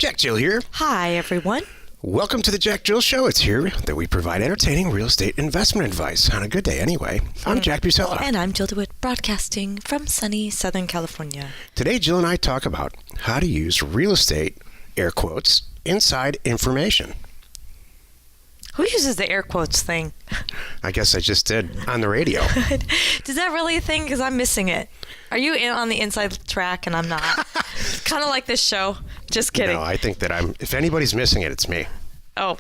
JackJill here. Hi, everyone. Welcome to the JackJill Show. It's here that we provide entertaining real estate investment advice on a good day anyway. I'm Jack Busella. And I'm Jill DeWitt, broadcasting from sunny Southern California. Today, Jill and I talk about how to use real estate, air quotes, inside information. Who uses the air quotes thing? I guess I just did on the radio. Is that really a thing? Because I'm missing it. Are you on the inside track and I'm not? Kind of like this show. Just kidding. No, I think that if anybody's missing it, it's me. Oh.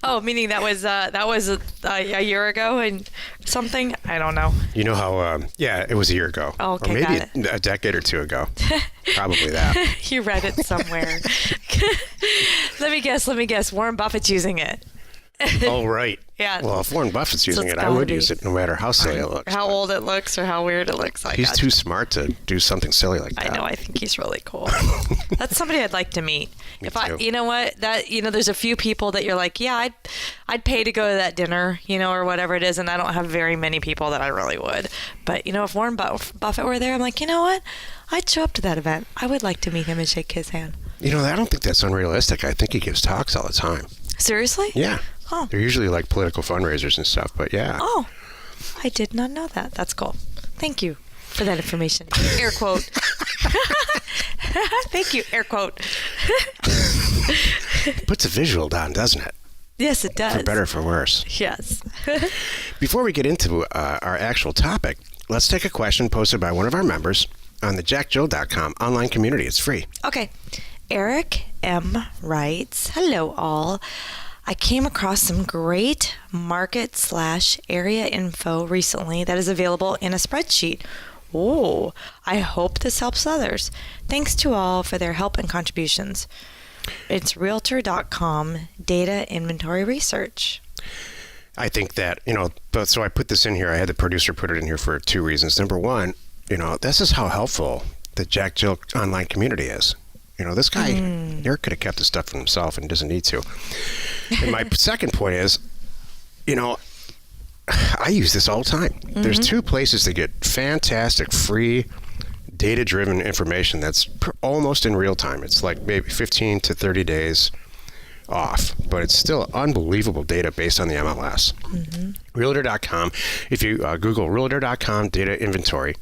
Oh, meaning that was a year ago and something? I don't know. You know how, it was a year ago. Oh, okay, or maybe a decade or two ago. Probably that. You read it somewhere. Let me guess. Warren Buffett's using it. Oh, right. Yeah. Well, if Warren Buffett's using it, I would use it no matter how silly it looks. How old it looks or how weird it looks. He's too smart to do something silly like that. I know. I think he's really cool. That's somebody I'd like to meet. Me too. You know what? There's a few people that you're like, yeah, I'd pay to go to that dinner, or whatever it is. And I don't have very many people that I really would. But, if Warren Buffett were there, I'm like, you know what? I'd show up to that event. I would like to meet him and shake his hand. I don't think that's unrealistic. I think he gives talks all the time. Seriously? Yeah. Oh. They're usually like political fundraisers and stuff, but yeah. Oh, I did not know that. That's cool. Thank you for that information. Air quote. Thank you, air quote. Puts a visual down, doesn't it? Yes, it does. For better or for worse. Yes. Before we get into our actual topic, let's take a question posted by one of our members on the JackJill.com online community. It's free. Okay. Eric M. writes, hello all. I came across some great market/area info recently that is available in a spreadsheet. Oh, I hope this helps others. Thanks to all for their help and contributions. It's Realtor.com data inventory research. I think that, so I put this in here. I had the producer put it in here for two reasons. Number one, this is how helpful the JackJill online community is. This guy, Eric could have kept the stuff for himself and doesn't need to. And my second point is, I use this all the time. Mm-hmm. There's two places to get fantastic, free, data-driven information that's almost in real time. It's like maybe 15 to 30 days off, but it's still unbelievable data based on the MLS. Mm-hmm. Realtor.com, if you Google Realtor.com data inventory,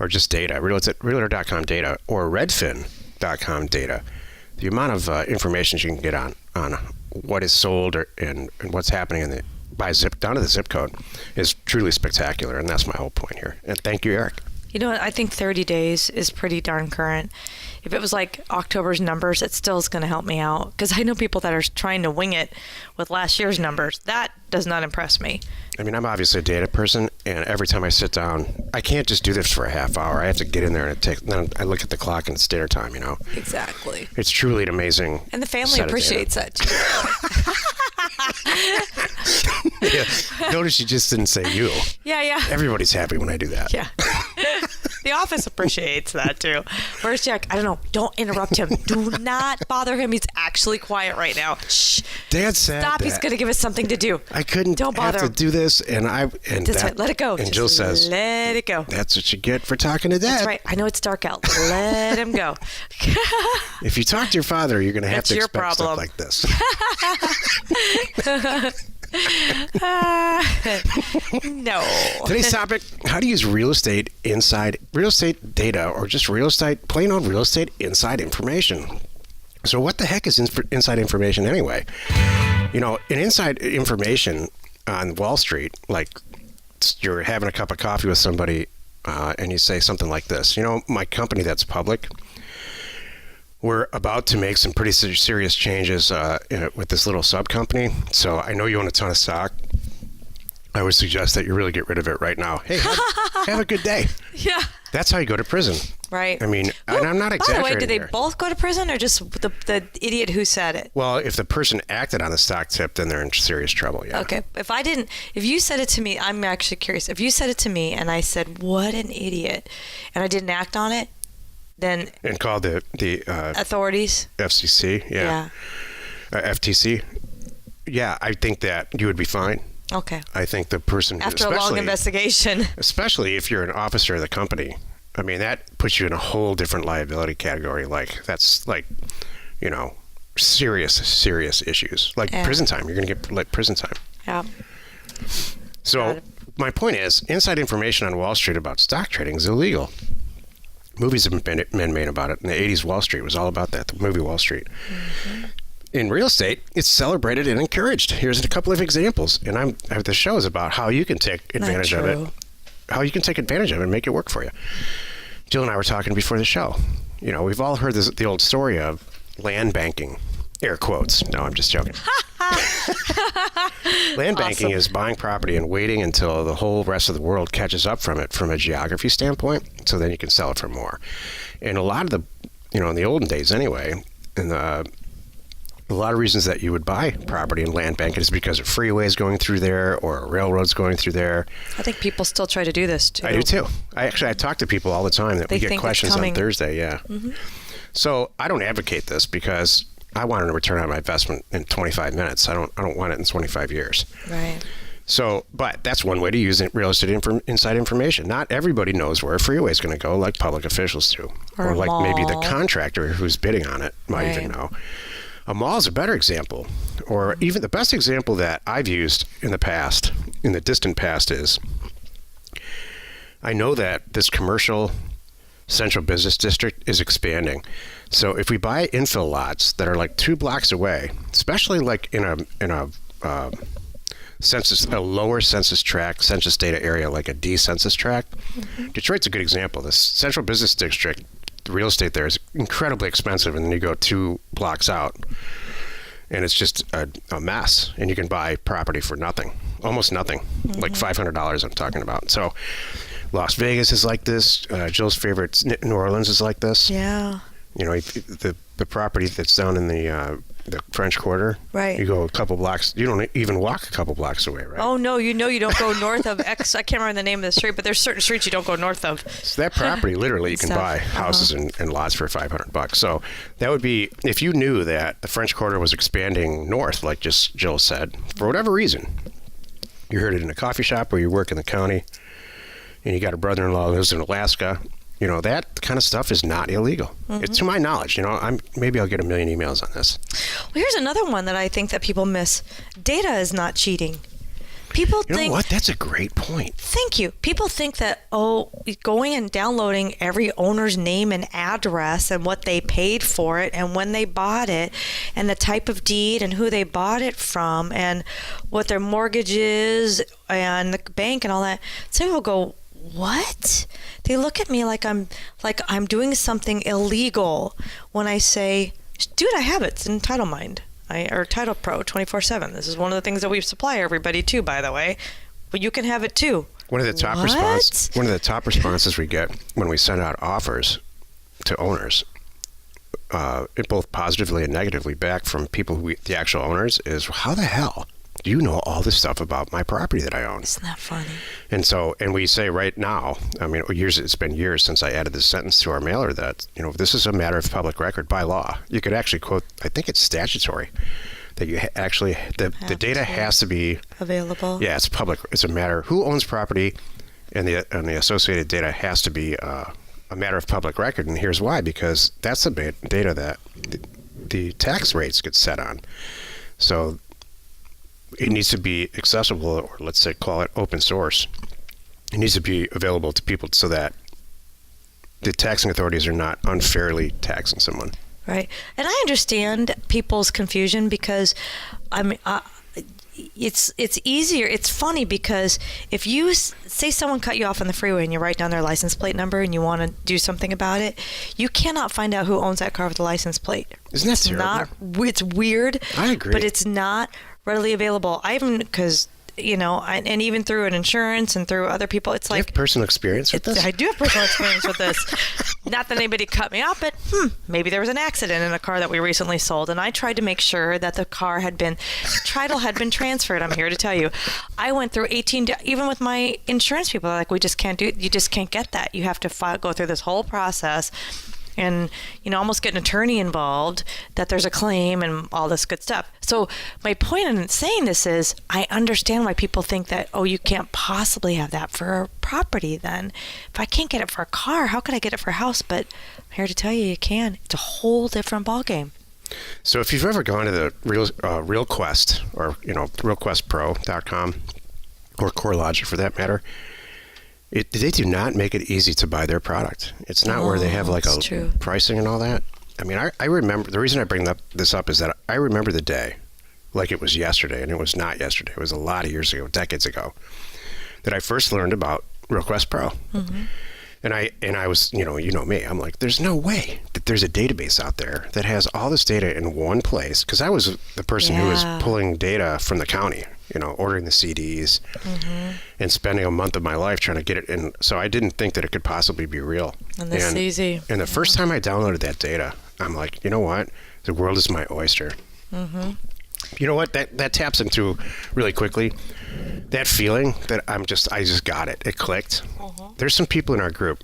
or just data, Realtor.com data, or Redfin.com data, the amount of information you can get on what is sold and what's happening down to the zip code is truly spectacular, and that's my whole point here. And thank you, Eric. I think 30 days is pretty darn current. If it was like October's numbers, it still is going to help me out, because I know people that are trying to wing it with last year's numbers. That does not impress me. I'm obviously a data person, and every time I sit down, I can't just do this for a half hour. I have to get in there, and then I look at the clock and it's dinner time, Exactly. It's truly an amazing And the family appreciates that, too. Yeah. Notice you just didn't say you. Yeah. Everybody's happy when I do that. Yeah. The office appreciates that, too. Where's Jack? I don't know. Don't interrupt him. Do not bother him. He's actually quiet right now. Shh. Dad said Stop. He's going to give us something to do. I couldn't Don't bother have to do this, and That's right. Let it go. And Just Jill says, let it go. That's what you get for talking to Dad. That's right. I know it's dark out. Let him go. If you talk to your father, you're going to have to expect stuff like this. No. Today's topic, how to use real estate data, or just plain old real estate inside information. So what the heck is inside information anyway? An inside information on Wall Street, like you're having a cup of coffee with somebody and you say something like this, my company that's public, we're about to make some pretty serious changes with this little sub company. So I know you own a ton of stock. I would suggest that you really get rid of it right now. Hey, have a good day. Yeah. That's how you go to prison. Right. And I'm not exaggerating. By the way, do they here. both go to prison, or just the idiot who said it? Well, if the person acted on the stock tip, then they're in serious trouble, yeah. Okay. If you said it to me, I'm actually curious. If you said it to me and I said, what an idiot, and I didn't act on it, then... And called the authorities? FCC, yeah. FTC. Yeah, I think that you would be fine. Okay. I think the person... After a long investigation. Especially if you're an officer of the company I mean, that puts you in a whole different liability category. Like, that's like, you know, serious issues. Like prison time. You're going to get like prison time. Yeah. So my point is, inside information on Wall Street about stock trading is illegal. Movies have been made about it. In the 80s, Wall Street was all about that, the movie Wall Street. Mm-hmm. In real estate, it's celebrated and encouraged. Here's a couple of examples. And the show is about how you can take advantage of it. How you can take advantage of it and make it work for you. Jill and I were talking before the show. You know, we've all heard the old story of land banking. Air quotes. No, I'm just joking. Land banking is buying property and waiting until the whole rest of the world catches up from it from a geography standpoint, so then you can sell it for more. And a lot of the, you know, in the olden days anyway, a lot of reasons that you would buy property and land bank is because of freeways going through there or railroads going through there. I think people still try to do this too. I do too. I talk to people all the time that we get questions on Thursday. Yeah. Mm-hmm. So I don't advocate this because I wanted to return on my investment in 25 minutes. I don't want it in 25 years. Right. So, but that's one way to use real estate inside information. Not everybody knows where a freeway is going to go, like public officials do, or like maybe the contractor who's bidding on it might even know. A mall is a better example, or even the best example that I've used in the past, in the distant past, is I know that this commercial central business district is expanding. So if we buy infill lots that are like 2 blocks away, especially like in a lower census tract, census data area, like a D census tract, Detroit's a good example. The central business district, the real estate there is incredibly expensive, and then you go 2 blocks out, and it's just a mess. And you can buy property for nothing, almost nothing, like $500 I'm talking about. So Las Vegas is like this. Jill's favorite, New Orleans, is like this. Yeah. You know, the property that's down in the French Quarter. Right. You go a couple blocks. You don't even walk a couple blocks away, right? Oh no, you don't go north of X. I can't remember the name of the street, but there's certain streets you don't go north of. So that property, literally, you can buy houses and lots for $500. So that would be, if you knew that the French Quarter was expanding north, like just Jill said, for whatever reason. You heard it in a coffee shop or you work in the county, and you got a brother-in-law who lives in Alaska. You know, that kind of stuff is not illegal. It's, to my knowledge. You know, maybe I'll get a million emails on this. Well, here's another one that I think that people miss. Data is not cheating. People think... You know what? That's a great point. Thank you. People think that, going and downloading every owner's name and address and what they paid for it and when they bought it and the type of deed and who they bought it from and what their mortgage is and the bank and all that. Some people go, what? They look at me like I'm doing something illegal when I say, dude, I have it. It's in TitleMind or Title Pro 24/7. This is one of the things that we supply everybody too, by the way. But you can have it too. One of the top responses we get when we send out offers to owners, both positively and negatively, back from people the actual owners, is, how the hell do you know all this stuff about my property that I own? Isn't that funny? And we say right now, I mean, it's been years since I added this sentence to our mailer that, you know, this is a matter of public record by law. You could actually quote, I think it's statutory, that you the data has to be available. Yeah, it's public. It's a matter, who owns property, and the associated data has to be a matter of public record. And here's why: because that's the data that the tax rates get set on. So it needs to be accessible, or let's say call it open source. It needs to be available to people so that the taxing authorities are not unfairly taxing someone. Right. And I understand people's confusion because it's easier. It's funny because if you say someone cut you off on the freeway and you write down their license plate number and you want to do something about it, you cannot find out who owns that car with the license plate. Isn't that terrible? It's weird. I agree. But it's not readily available. Because, you know, and even through an insurance and through other people, it's like... Do you have personal experience with this? I do have personal experience with this. Not that anybody cut me off, but maybe there was an accident in a car that we recently sold, and I tried to make sure that the car title had been transferred. I'm here to tell you. I went through 18, even with my insurance people, they're like, you just can't get that. You have to go through this whole process. and, almost get an attorney involved, that there's a claim and all this good stuff. So my point in saying this is I understand why people think that, oh, you can't possibly have that for a property then. If I can't get it for a car, how could I get it for a house? But I'm here to tell you, you can. It's a whole different ballgame. So if you've ever gone to the RealQuest or, realquestpro.com or CoreLogic for that matter, they do not make it easy to buy their product. It's not where they have like a pricing and all that. I mean, I remember, the reason I bring this up is that I remember the day like it was yesterday, and it was not yesterday. It was a lot of years ago, decades ago, that I first learned about RealQuest Pro. Mm-hmm. And I was, you know me, I'm like, there's no way that there's a database out there that has all this data in one place. Because I was the person who was pulling data from the county, ordering the CDs and spending a month of my life trying to get it in. So I didn't think that it could possibly be real. And this is easy. And the first time I downloaded that data, I'm like, you know what? The world is my oyster. Mm-hmm. You know what? That taps into really quickly that feeling that I just got it. It clicked. There's some people in our group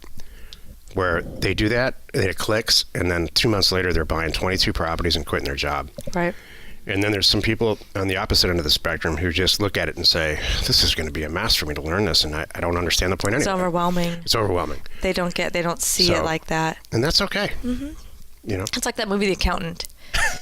where they do that, and it clicks, and then 2 months later they're buying 22 properties and quitting their job. Right. And then there's some people on the opposite end of the spectrum who just look at it and say, this is going to be a mess for me to learn this, and I don't understand the point anyway. It's overwhelming. It's overwhelming. They don't see it like that. And that's okay. Mm-hmm. It's like that movie, The Accountant.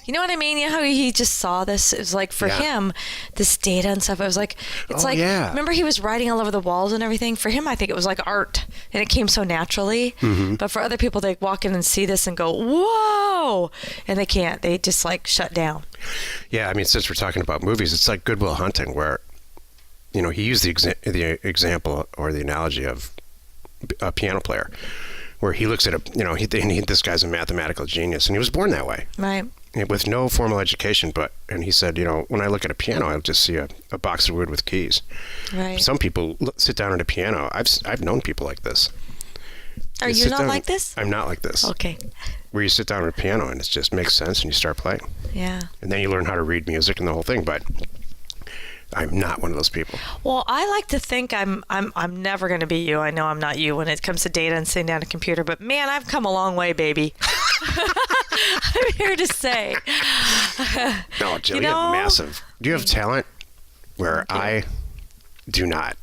You know what I mean? You know how he just saw this? It was like for him, this data and stuff. It was like, remember he was writing all over the walls and everything? For him, I think it was like art, and it came so naturally. Mm-hmm. But for other people, they walk in and see this and go, whoa! And they can't. They just like shut down. Yeah, I mean, since we're talking about movies, it's like Good Will Hunting, where, he used the example or the analogy of a piano player, where he looks at this guy's a mathematical genius, and he was born that way. Right. With no formal education, and he said, when I look at a piano, I'll just see a box of wood with keys. Right. Some people sit down at a piano. I've known people like this. Are you not like this? I'm not like this. Okay. Where you sit down at a piano and it just makes sense and you start playing. Yeah. And then you learn how to read music and the whole thing, but I'm not one of those people. Well, I like to think I'm never going to be you. I know I'm not you when it comes to data and sitting down at a computer, but man, I've come a long way, baby. I'm here to say. No, Jill, you have massive. Do you have talent where I do not?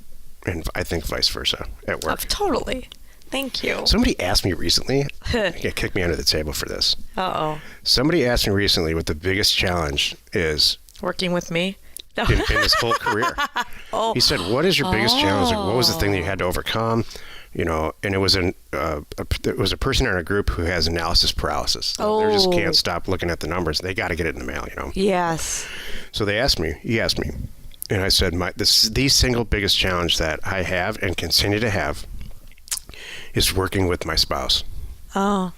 And I think vice versa at work. Totally. Thank you. Somebody asked me recently, you kicked me under the table for this. Uh-oh. Somebody asked me recently what the biggest challenge is. Working with me? In his whole career. He said, what is your biggest challenge? Like, what was the thing that you had to overcome? And it was a person in our group who has analysis paralysis. Oh. They just can't stop looking at the numbers. They got to get it in the mail, Yes. So he asked me, and I said, the single biggest challenge that I have and continue to have is working with my spouse. Oh.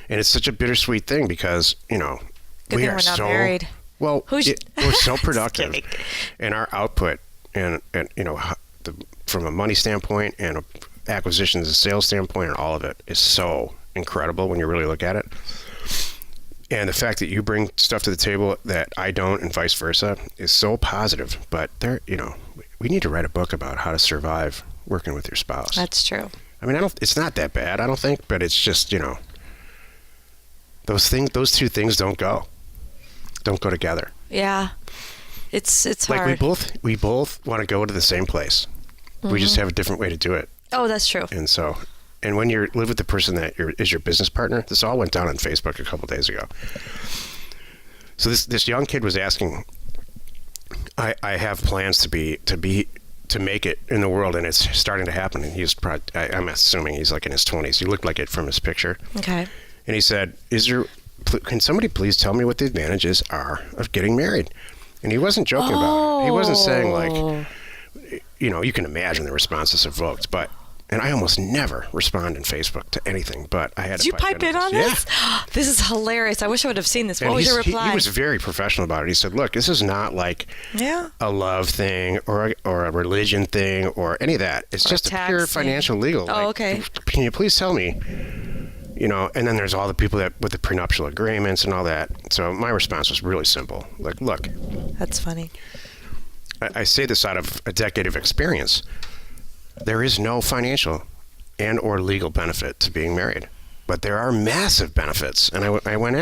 And it's such a bittersweet thing because, Good we thing are we're not so married. Well, we're so productive, and our output, and from a money standpoint and a acquisitions and sales standpoint, and all of it is so incredible when you really look at it. And the fact that you bring stuff to the table that I don't, and vice versa, is so positive. But we need to write a book about how to survive working with your spouse. That's true. I mean, it's not that bad, I don't think, but it's just those two things don't go together. Yeah, it's hard. Like we both want to go to the same place. Mm-hmm. We just have a different way to do it. Oh, that's true. And when you live with the person that is your business partner, this all went down on Facebook a couple days ago. So this young kid was asking, I have plans to make it in the world, and it's starting to happen. And he's I'm assuming he's like in his 20s. He looked like it from his picture. Okay. And he said, can somebody please tell me what the advantages are of getting married? And he wasn't joking about it. He wasn't saying like, you can imagine the responses evoked, and I almost never respond in Facebook to anything, but I had to. Did you pipe in on this? Yeah. This is hilarious. I wish I would have seen this. What was your reply? He was very professional about it. He said, look, this is not like a love thing or a religion thing or any of that. It's just a pure financial legal. Oh, okay. Can you please tell me? And then there's all the people that with the prenuptial agreements and all that. So my response was really simple. Like, look. That's funny. I say this out of a decade of experience. There is no financial and or legal benefit to being married. but there are massive benefits. And I went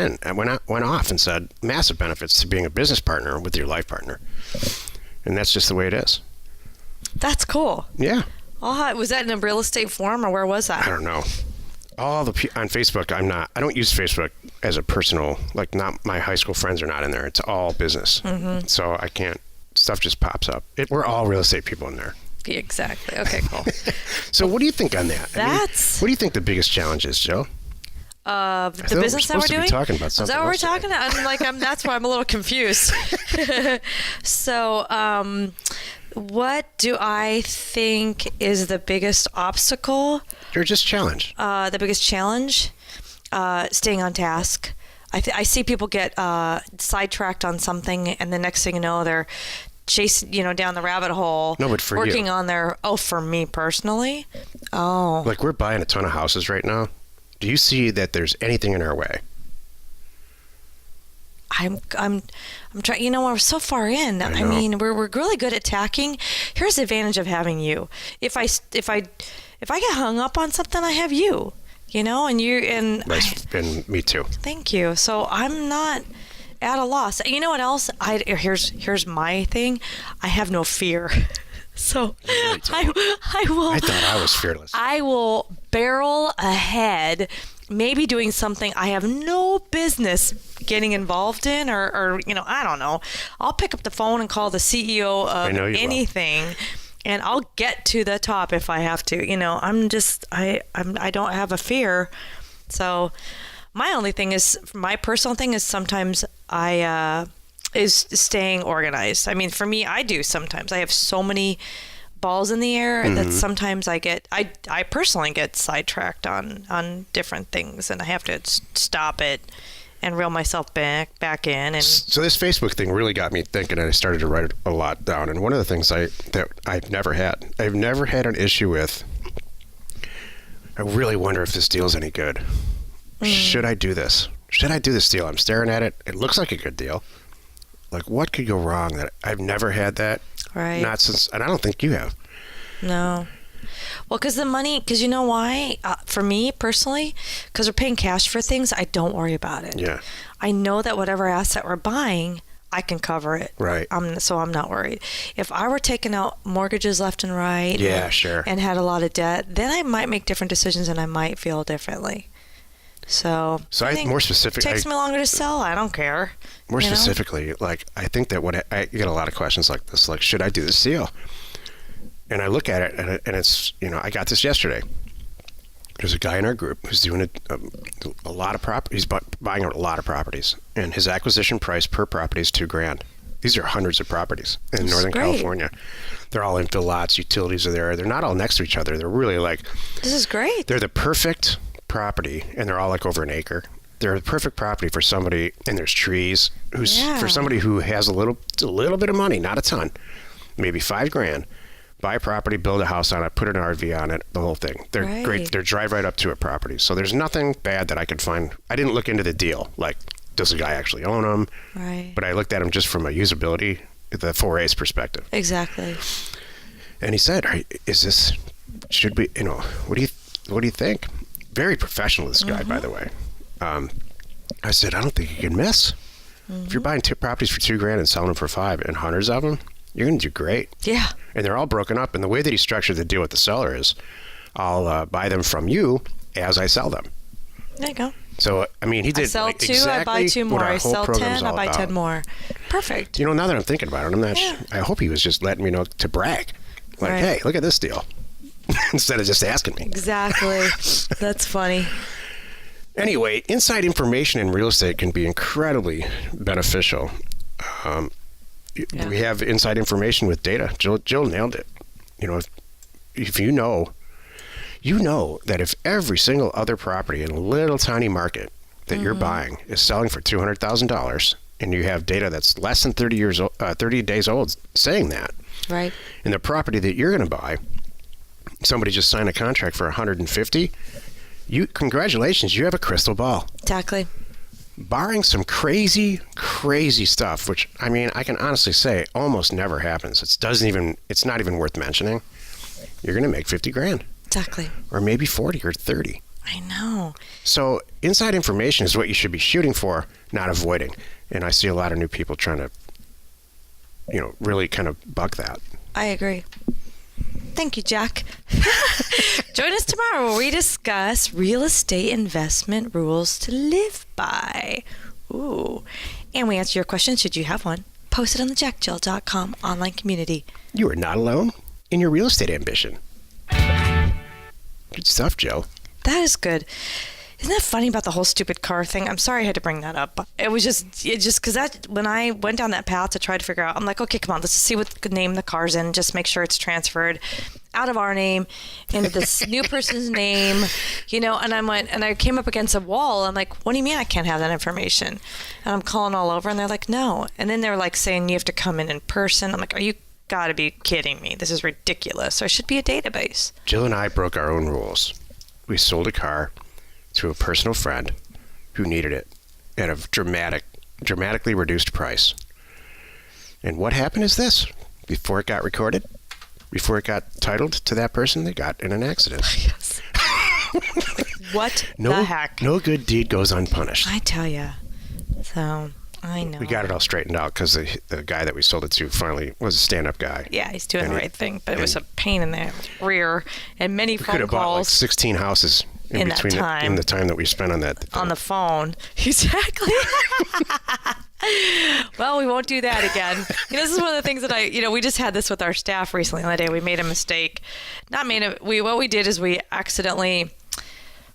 off and said, massive benefits to being a business partner with your life partner. And that's just the way it is. That's cool. Yeah. Was that in a real estate forum, or where was that? I don't know. On Facebook, I don't use Facebook as a personal, like, not my high school friends are not in there. It's all business. Mm-hmm. So I can't, stuff just pops up. We're all real estate people in there. Exactly. Okay, cool. So what do you think on that? What do you think the biggest challenge is, Jill? The business that we're doing? Be talking about something. Is that what we're talking about? That's why I'm a little confused. So, what do I think is the biggest obstacle? Or just challenge? The biggest challenge? Staying on task. I see people get sidetracked on something, and the next thing you know, they're chasing, down the rabbit hole. No, but for working you. on their. Oh, for me personally. Oh. Like, we're buying a ton of houses right now. Do you see that there's anything in our way? I'm trying. We're so far in. I mean, we're really good at tacking. Here's the advantage of having you. If I get hung up on something, I have you. And me too. Thank you. So I'm not at a loss. You know what else? Here's my thing. I have no fear. So I will. I thought I was fearless. I will barrel ahead, maybe doing something I have no business getting involved in, or I don't know. I'll pick up the phone and call the CEO of anything, and I'll get to the top if I have to. I don't have a fear. So my only thing is, my personal thing is, sometimes is staying organized. I mean, for me, I do sometimes. I have so many balls in the air that sometimes I personally get sidetracked on different things, and I have to stop it and reel myself back in. And so this Facebook thing really got me thinking, and I started to write a lot down. And one of the things that I've never had an issue with, I really wonder if this deal's any good. Should I do this? Should I do this deal? I'm staring at it. It looks like a good deal. Like, what could go wrong? That I've never had that. Right. Not since, and I don't think you have. No. Well, because you know why? For me personally, because we're paying cash for things, I don't worry about it. Yeah. I know that whatever asset we're buying, I can cover it. Right. So I'm not worried. If I were taking out mortgages left and right, sure, and had a lot of debt, then I might make different decisions and I might feel differently. So I think more specific. It takes me longer to sell. I don't care. More specifically, like, I think that I get a lot of questions like this, like, should I do this deal? And I look at it, and it's, I got this yesterday. There's a guy in our group who's doing a lot of property. He's buying a lot of properties, and his acquisition price per property is $2,000. These are hundreds of properties in Northern California. They're all infill lots. Utilities are there. They're not all next to each other. They're really like, this is great. They're the perfect property, and they're all like over an acre. They're the perfect property for somebody, and there's trees, for somebody who has a little bit of money, not a ton, maybe $5,000, buy a property, build a house on it, put an RV on it, the whole thing. They're great. They're drive right up to a property. So there's nothing bad that I could find. I didn't look into the deal, like, does the guy actually own them? Right. But I looked at him just from a usability, the 4A's perspective. Exactly. And he said, should we, what do you think? Very professional, this guy, by the way. I said, I don't think you can miss. If you're buying two properties for $2,000 and selling them for $5,000 and hundreds of them, you're going to do great. Yeah. And they're all broken up. And the way that he structured the deal with the seller is, I'll buy them from you as I sell them. There you go. So, I mean, he did I sell two, exactly I buy two more. I sell 10, I buy about. 10 more. Perfect. Now that I'm thinking about it, I'm not sure. I hope he was just letting me know to brag. Like, hey, look at this deal. Instead of just asking me. Exactly. That's funny. Anyway, inside information in real estate can be incredibly beneficial. We have inside information with data. Jill nailed it. If you know that if every single other property in a little tiny market that you're buying is selling for $200,000, and you have data that's less than 30 days old saying that, right? And the property that you're going to buy, somebody just signed a contract for $150,000. Congratulations, you have a crystal ball. Exactly. Barring some crazy stuff, which, I mean, I can honestly say almost never happens. It's not even worth mentioning. You're going to make $50,000. Exactly. Or maybe 40 or 30. I know. So inside information is what you should be shooting for, not avoiding. And I see a lot of new people trying to, really kind of buck that. I agree. Thank you, Jack. Join us tomorrow where we discuss real estate investment rules to live by. Ooh. And we answer your question, should you have one. Post it on the JackJill.com online community. You are not alone in your real estate ambition. Good stuff, Jill. That is good. Isn't that funny about the whole stupid car thing? I'm sorry I had to bring that up. It just because that when I went down that path to try to figure out, I'm like, okay, come on, let's see what name the car's in. Just make sure it's transferred out of our name into this new person's name, and I came up against a wall. I'm like, what do you mean I can't have that information? And I'm calling all over, and they're like, no. And then they're like saying you have to come in person. I'm like, are you gotta be kidding me? This is ridiculous. There should be a database. Jill and I broke our own rules. We sold a car to a personal friend who needed it at a dramatically reduced price. And what happened is this. Before it got recorded, before it got titled to that person, they got in an accident. Yes. What the heck? No good deed goes unpunished. I tell you. So, I know. We got it all straightened out because the guy that we sold it to finally was a stand-up guy. Yeah, he's doing the right thing. But it was a pain in the rear and many phone calls. We could have bought like 16 houses in the time that we spent on that. On the phone. Exactly. Well, we won't do that again. This is one of the things that we just had this with our staff recently on the day. We made a mistake. What we did is we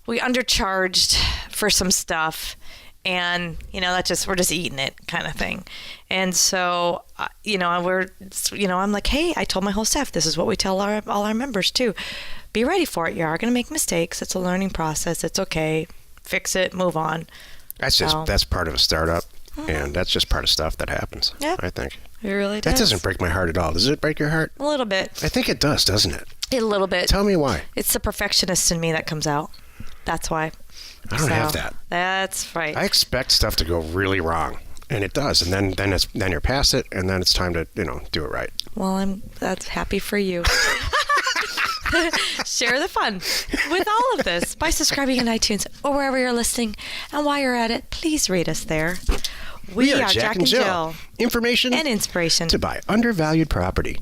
undercharged for some stuff. And, we're just eating it kind of thing. And so, I'm like, hey, I told my whole staff, this is what we tell all our members too. Be ready for it. You are going to make mistakes. It's a learning process. It's okay. Fix it. Move on. That's part of a startup. Mm-hmm. And that's just part of stuff that happens, I think. It really does. That doesn't break my heart at all. Does it break your heart? A little bit. I think it does, doesn't it? A little bit. Tell me why. It's the perfectionist in me that comes out. That's why. I don't have that. That's right. I expect stuff to go really wrong, and it does. And then you're past it, and then it's time to do it right. Well, that's happy for you. Share the fun with all of this by subscribing on iTunes or wherever you're listening. And while you're at it, please rate us there. We are Jack and Jill. Information and inspiration to buy undervalued property.